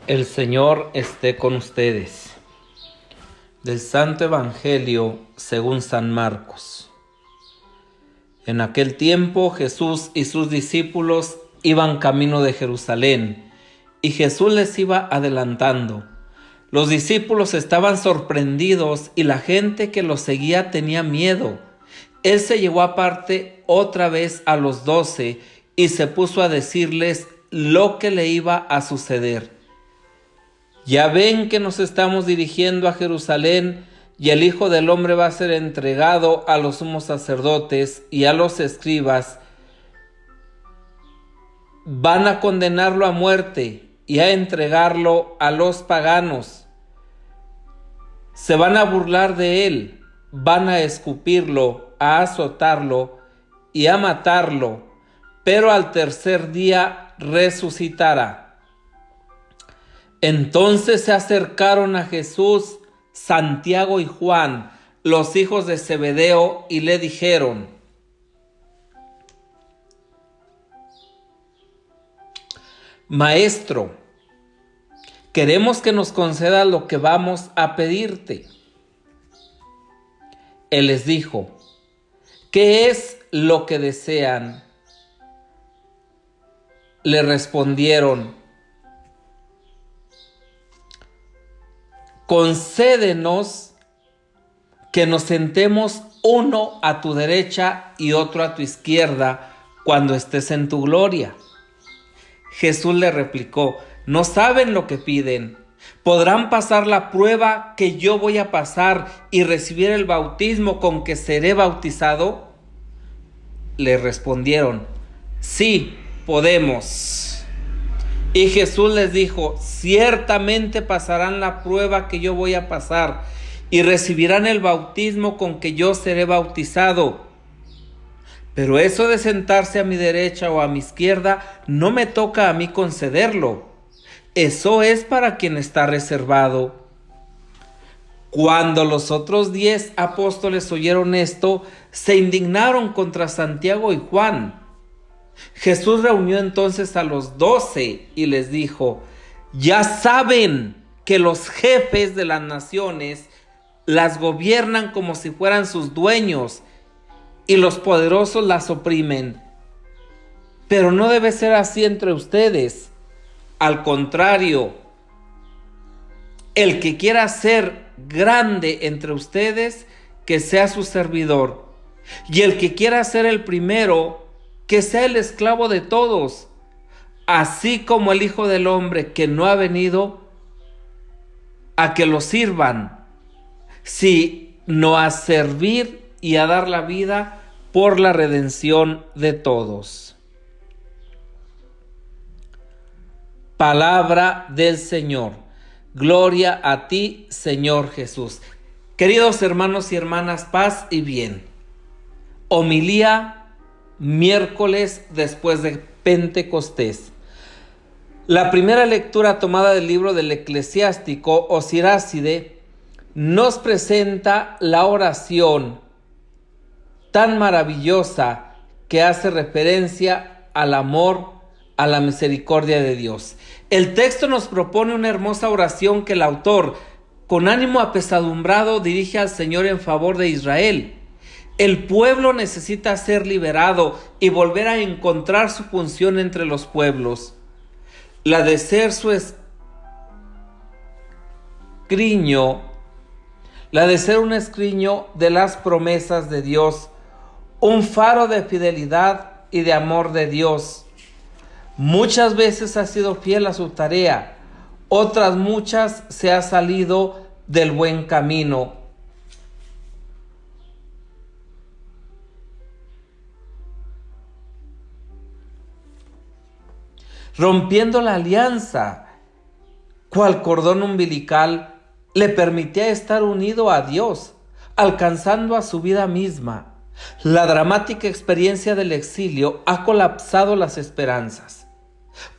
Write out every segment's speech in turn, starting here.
El Señor esté con ustedes. Del Santo Evangelio según San Marcos. En aquel tiempo Jesús y sus discípulos iban camino de Jerusalén, y Jesús les iba adelantando. Los discípulos estaban sorprendidos y la gente que los seguía tenía miedo. Él se llevó aparte otra vez a los 12 y se puso a decirles lo que le iba a suceder. Ya ven que nos estamos dirigiendo a Jerusalén, y el Hijo del Hombre va a ser entregado a los sumos sacerdotes y a los escribas. Van a condenarlo a muerte y a entregarlo a los paganos. Se van a burlar de él, van a escupirlo, a azotarlo y a matarlo, pero al tercer día resucitará. Entonces se acercaron a Jesús Santiago y Juan, los hijos de Zebedeo, y le dijeron: Maestro, queremos que nos concedas lo que vamos a pedirte. Él les dijo: ¿qué es lo que desean? Le respondieron: concédenos que nos sentemos uno a tu derecha y otro a tu izquierda cuando estés en tu gloria. Jesús le replicó: no saben lo que piden. ¿Podrán pasar la prueba que yo voy a pasar y recibir el bautismo con que seré bautizado? Le respondieron: sí, podemos. Y Jesús les dijo: ciertamente pasarán la prueba que yo voy a pasar y recibirán el bautismo con que yo seré bautizado. Pero eso de sentarse a mi derecha o a mi izquierda no me toca a mí concederlo. Eso es para quien está reservado. Cuando los otros 10 apóstoles oyeron esto, se indignaron contra Santiago y Juan. Jesús reunió entonces a los 12 y les dijo: ya saben que los jefes de las naciones las gobiernan como si fueran sus dueños, y los poderosos las oprimen. Pero no debe ser así entre ustedes. Al contrario, el que quiera ser grande entre ustedes, que sea su servidor, y el que quiera ser el primero, que sea el esclavo de todos, así como el Hijo del Hombre, que no ha venido a que lo sirvan, sino a servir y a dar la vida por la redención de todos. Palabra del Señor. Gloria a ti, Señor Jesús. Queridos hermanos y hermanas, paz y bien. Homilía miércoles después de Pentecostés. La primera lectura tomada del libro del Eclesiástico o Siráside nos presenta la oración tan maravillosa que hace referencia al amor, a la misericordia de Dios. El texto nos propone una hermosa oración que el autor, con ánimo apesadumbrado, dirige al Señor en favor de Israel. El pueblo necesita ser liberado y volver a encontrar su función entre los pueblos, la de ser su escriño, la de ser un escriño de las promesas de Dios, un faro de fidelidad y de amor de Dios. Muchas veces ha sido fiel a su tarea, otras muchas se ha salido del buen camino. Rompiendo la alianza, cual cordón umbilical, le permitía estar unido a Dios, alcanzando a su vida misma. La dramática experiencia del exilio ha colapsado las esperanzas,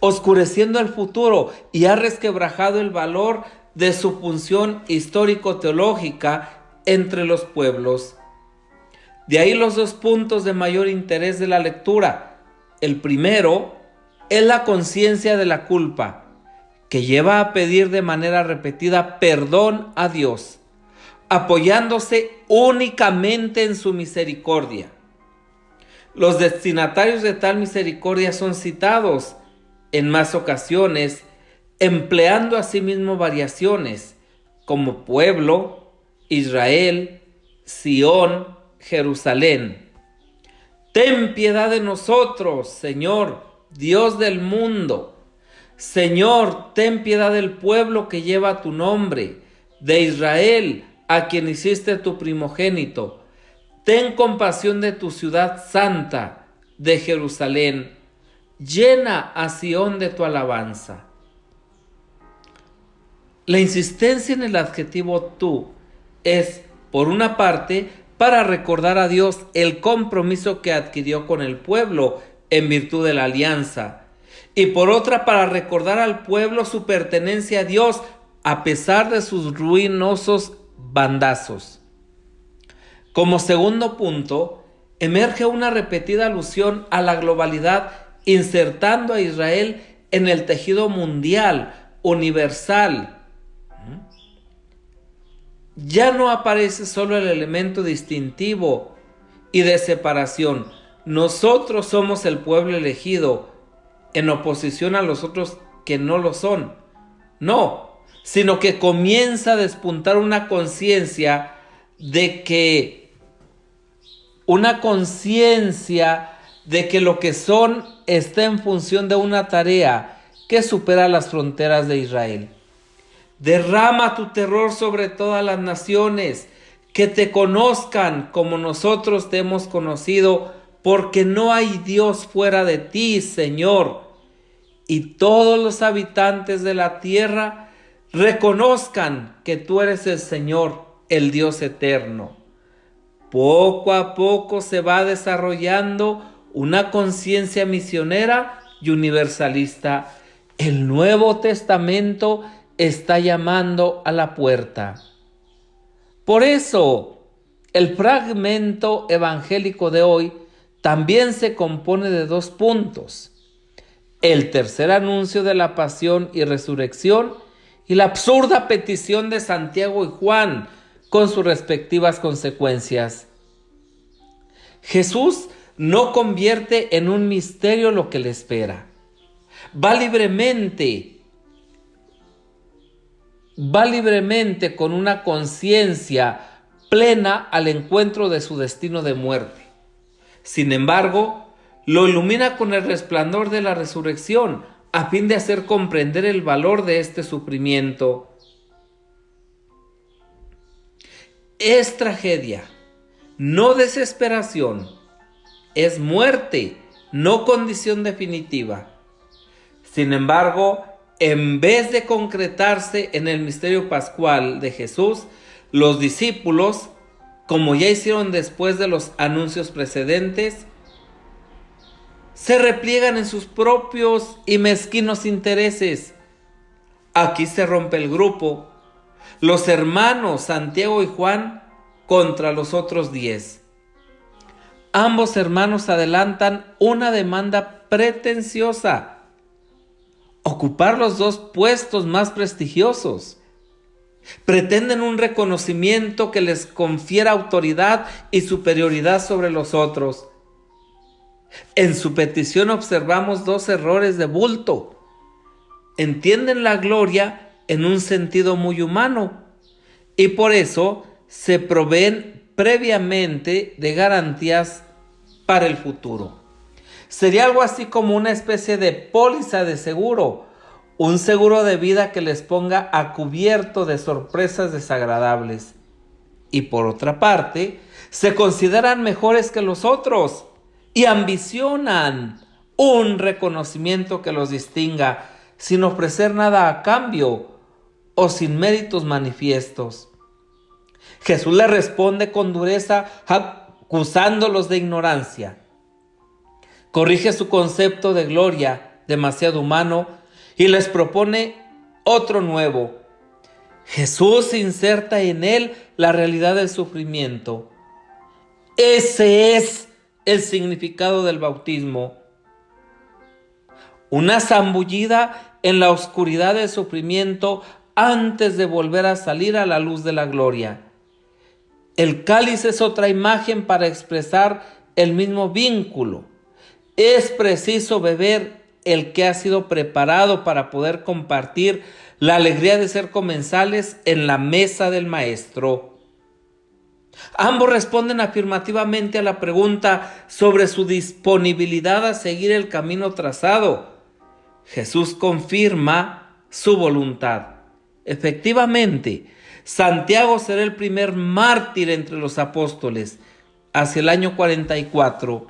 oscureciendo el futuro, y ha resquebrajado el valor de su función histórico-teológica entre los pueblos. De ahí los 2 puntos de mayor interés de la lectura. El primero es la conciencia de la culpa, que lleva a pedir de manera repetida perdón a Dios, apoyándose únicamente en su misericordia. Los destinatarios de tal misericordia son citados en más ocasiones, empleando asimismo variaciones como pueblo, Israel, Sión, Jerusalén. Ten piedad de nosotros, Señor, Dios del mundo. Señor, ten piedad del pueblo que lleva tu nombre, de Israel, a quien hiciste tu primogénito. Ten compasión de tu ciudad santa, de Jerusalén. Llena a Sión de tu alabanza. La insistencia en el adjetivo tú es, por una parte, para recordar a Dios el compromiso que adquirió con el pueblo en virtud de la alianza, y por otra, para recordar al pueblo su pertenencia a Dios a pesar de sus ruinosos bandazos. Como segundo punto, emerge una repetida alusión a la globalidad, insertando a Israel en el tejido mundial, universal. Ya no aparece solo el elemento distintivo y de separación. Nosotros somos el pueblo elegido, en oposición a los otros que no lo son. No, sino que comienza a despuntar una conciencia de que lo que son está en función de una tarea que supera las fronteras de Israel. Derrama tu terror sobre todas las naciones, que te conozcan como nosotros te hemos conocido, porque no hay Dios fuera de ti, Señor. Y todos los habitantes de la tierra reconozcan que tú eres el Señor, el Dios eterno. Poco a poco se va desarrollando una conciencia misionera y universalista. El Nuevo Testamento está llamando a la puerta. Por eso, el fragmento evangélico de hoy también se compone de 2 puntos: el tercer anuncio de la pasión y resurrección, y la absurda petición de Santiago y Juan con sus respectivas consecuencias. Jesús no convierte en un misterio lo que le espera. Va libremente con una conciencia plena al encuentro de su destino de muerte. Sin embargo, lo ilumina con el resplandor de la resurrección, a fin de hacer comprender el valor de este sufrimiento. Es tragedia, no desesperación. Es muerte, no condición definitiva. Sin embargo, en vez de concretarse en el misterio pascual de Jesús, los discípulos, como ya hicieron después de los anuncios precedentes, se repliegan en sus propios y mezquinos intereses. Aquí se rompe el grupo. Los hermanos Santiago y Juan contra los otros 10. Ambos hermanos adelantan una demanda pretenciosa: ocupar los 2 puestos más prestigiosos. Pretenden un reconocimiento que les confiera autoridad y superioridad sobre los otros. En su petición observamos 2 errores de bulto. Entienden la gloria en un sentido muy humano y por eso se proveen previamente de garantías para el futuro. Sería algo así como una especie de póliza de seguro, un seguro de vida que les ponga a cubierto de sorpresas desagradables. Y por otra parte, se consideran mejores que los otros y ambicionan un reconocimiento que los distinga, sin ofrecer nada a cambio o sin méritos manifiestos. Jesús le responde con dureza, acusándolos de ignorancia. Corrige su concepto de gloria, demasiado humano, y les propone otro nuevo. Jesús inserta en él la realidad del sufrimiento. Ese es el significado del bautismo. una zambullida en la oscuridad del sufrimiento antes de volver a salir a la luz de la gloria. El cáliz es otra imagen para expresar el mismo vínculo. Es preciso beber el que ha sido preparado para poder compartir la alegría de ser comensales en la mesa del Maestro. Ambos responden afirmativamente a la pregunta sobre su disponibilidad a seguir el camino trazado. Jesús confirma su voluntad. Efectivamente, Santiago será el primer mártir entre los apóstoles hacia el año 44,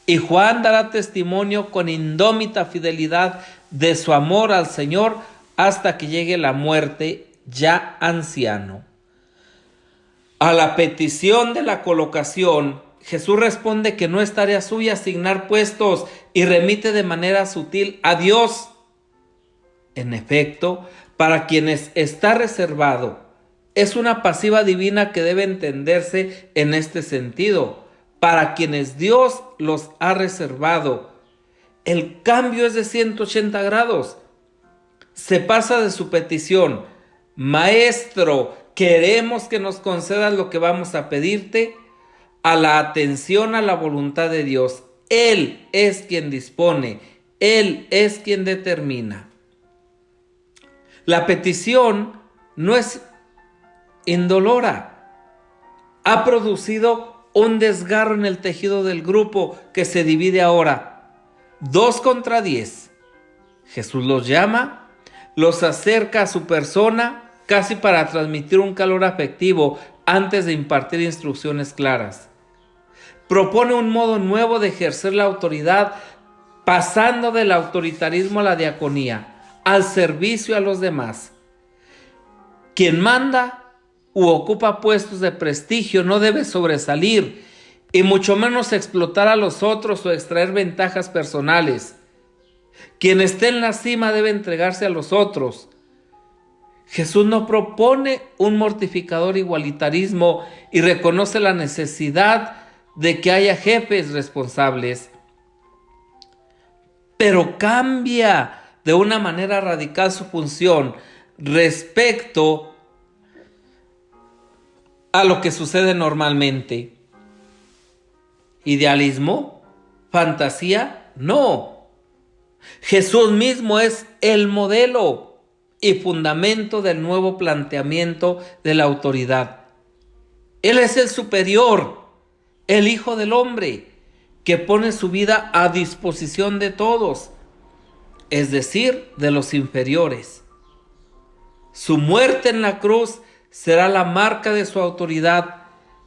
y Juan dará testimonio con indómita fidelidad de su amor al Señor hasta que llegue la muerte, ya anciano. A la petición de la colocación, Jesús responde que no es tarea suya asignar puestos y remite de manera sutil a Dios. En efecto, para quienes está reservado, es una pasiva divina que debe entenderse en este sentido. Para quienes Dios los ha reservado, el cambio es de 180 grados. Se pasa de su petición: Maestro, queremos que nos concedas lo que vamos a pedirte, a la atención a la voluntad de Dios. Él es quien dispone, Él es quien determina. La petición no es indolora. Ha producido un desgarro en el tejido del grupo que se divide ahora 2 contra 10. Jesús los llama, los acerca a su persona, casi para transmitir un calor afectivo antes de impartir instrucciones claras. Propone un modo nuevo de ejercer la autoridad, pasando del autoritarismo a la diaconía, al servicio a los demás. Quien manda u ocupa puestos de prestigio no debe sobresalir, y mucho menos explotar a los otros o extraer ventajas personales. Quien esté en la cima debe entregarse a los otros. Jesús no propone un mortificador igualitarismo y reconoce la necesidad de que haya jefes responsables, pero cambia de una manera radical su función respecto a lo que sucede normalmente. ¿Idealismo? ¿Fantasía? No. Jesús mismo es el modelo y fundamento del nuevo planteamiento de la autoridad. Él es el superior, el Hijo del Hombre, que pone su vida a disposición de todos, es decir, de los inferiores. Su muerte en la cruz será la marca de su autoridad,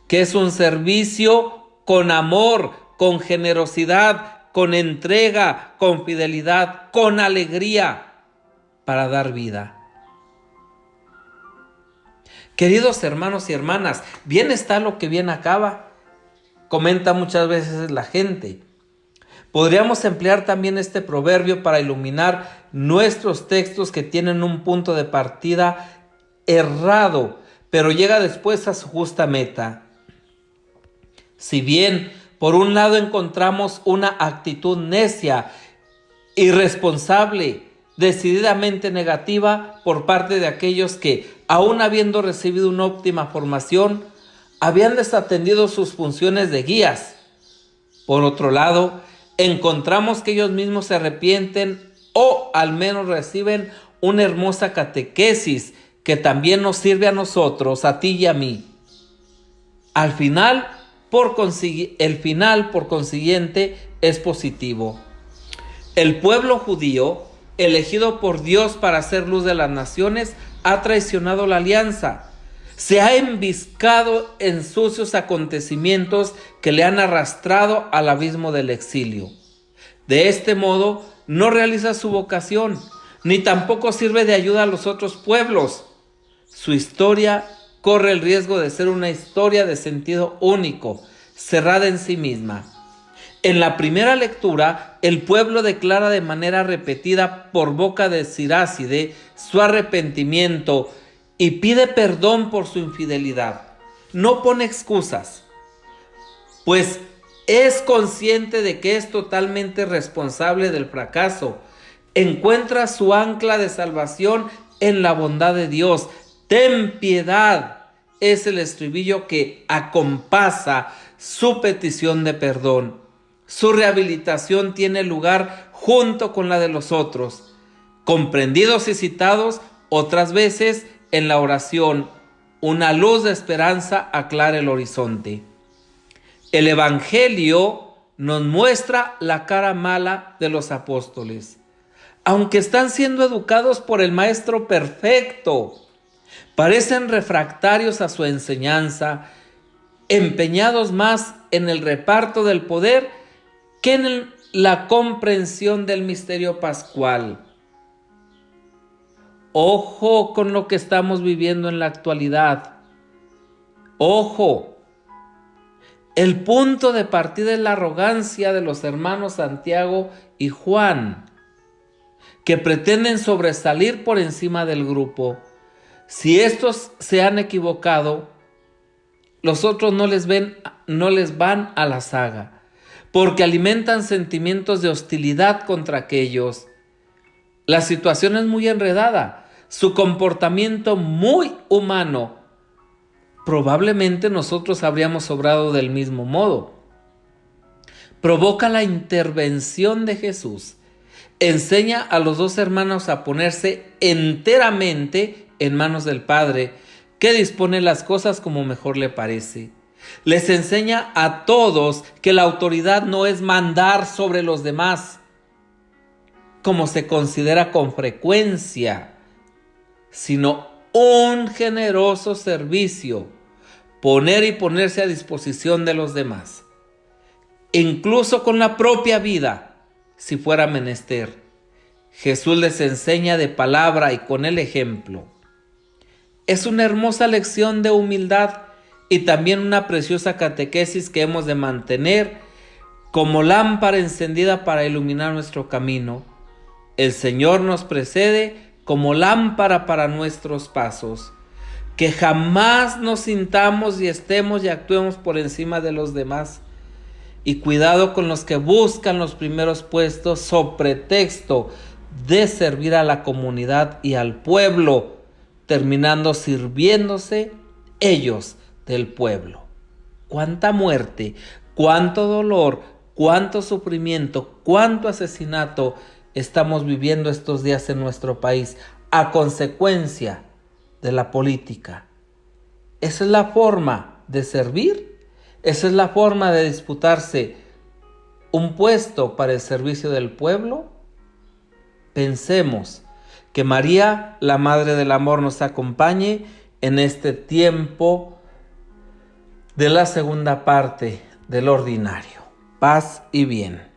que es un servicio con amor, con generosidad, con entrega, con fidelidad, con alegría, para dar vida. Queridos hermanos y hermanas, bien está lo que bien acaba, comenta muchas veces la gente. Podríamos emplear también este proverbio para iluminar nuestros textos que tienen un punto de partida errado, pero llega después a su justa meta. Si bien, por un lado, encontramos una actitud necia, irresponsable, decididamente negativa por parte de aquellos que, aun habiendo recibido una óptima formación, habían desatendido sus funciones de guías. Por otro lado, encontramos que ellos mismos se arrepienten o al menos reciben una hermosa catequesis que también nos sirve a nosotros, a ti y a mí. El final, por consiguiente, es positivo. El pueblo judío, elegido por Dios para hacer luz de las naciones, ha traicionado la alianza. Se ha embiscado en sucios acontecimientos que le han arrastrado al abismo del exilio. De este modo, no realiza su vocación, ni tampoco sirve de ayuda a los otros pueblos. Su historia corre el riesgo de ser una historia de sentido único, cerrada en sí misma. En la primera lectura, el pueblo declara de manera repetida por boca de Siráside su arrepentimiento y pide perdón por su infidelidad. No pone excusas, pues es consciente de que es totalmente responsable del fracaso encuentra su ancla de salvación en la bondad de Dios. Ten piedad es el estribillo que acompasa su petición de perdón. Su rehabilitación tiene lugar junto con la de los otros, comprendidos y citados otras veces en la oración. Una luz de esperanza aclara el horizonte. El Evangelio nos muestra la cara mala de los apóstoles. Aunque están siendo educados por el Maestro perfecto, parecen refractarios a su enseñanza, empeñados más en el reparto del poder que en la comprensión del misterio pascual. Ojo con lo que estamos viviendo en la actualidad. Ojo. El punto de partida es la arrogancia de los hermanos Santiago y Juan, que pretenden sobresalir por encima del grupo. Si estos se han equivocado, los otros no les van a la zaga, porque alimentan sentimientos de hostilidad contra aquellos. La situación es muy enredada, su comportamiento muy humano. Probablemente nosotros habríamos obrado del mismo modo. Provoca la intervención de Jesús. Enseña a los dos hermanos a ponerse enteramente en manos del Padre, que dispone las cosas como mejor le parece. Les enseña a todos que la autoridad no es mandar sobre los demás, como se considera con frecuencia, sino un generoso servicio, poner y ponerse a disposición de los demás, incluso con la propia vida, si fuera menester. Jesús les enseña de palabra y con el ejemplo. Es una hermosa lección de humildad y también una preciosa catequesis que hemos de mantener como lámpara encendida para iluminar nuestro camino. El Señor nos precede como lámpara para nuestros pasos. Que jamás nos sintamos y estemos y actuemos por encima de los demás. Y cuidado con los que buscan los primeros puestos sobre pretexto de servir a la comunidad y al pueblo, terminando sirviéndose ellos del pueblo. Cuánta muerte, cuánto dolor, cuánto sufrimiento, cuánto asesinato estamos viviendo estos días en nuestro país a consecuencia de la política. Esa es la forma de servir, esa es la forma de disputarse un puesto para el servicio del pueblo. Pensemos que María, la Madre del Amor, nos acompañe en este tiempo de la segunda parte del ordinario. Paz y bien.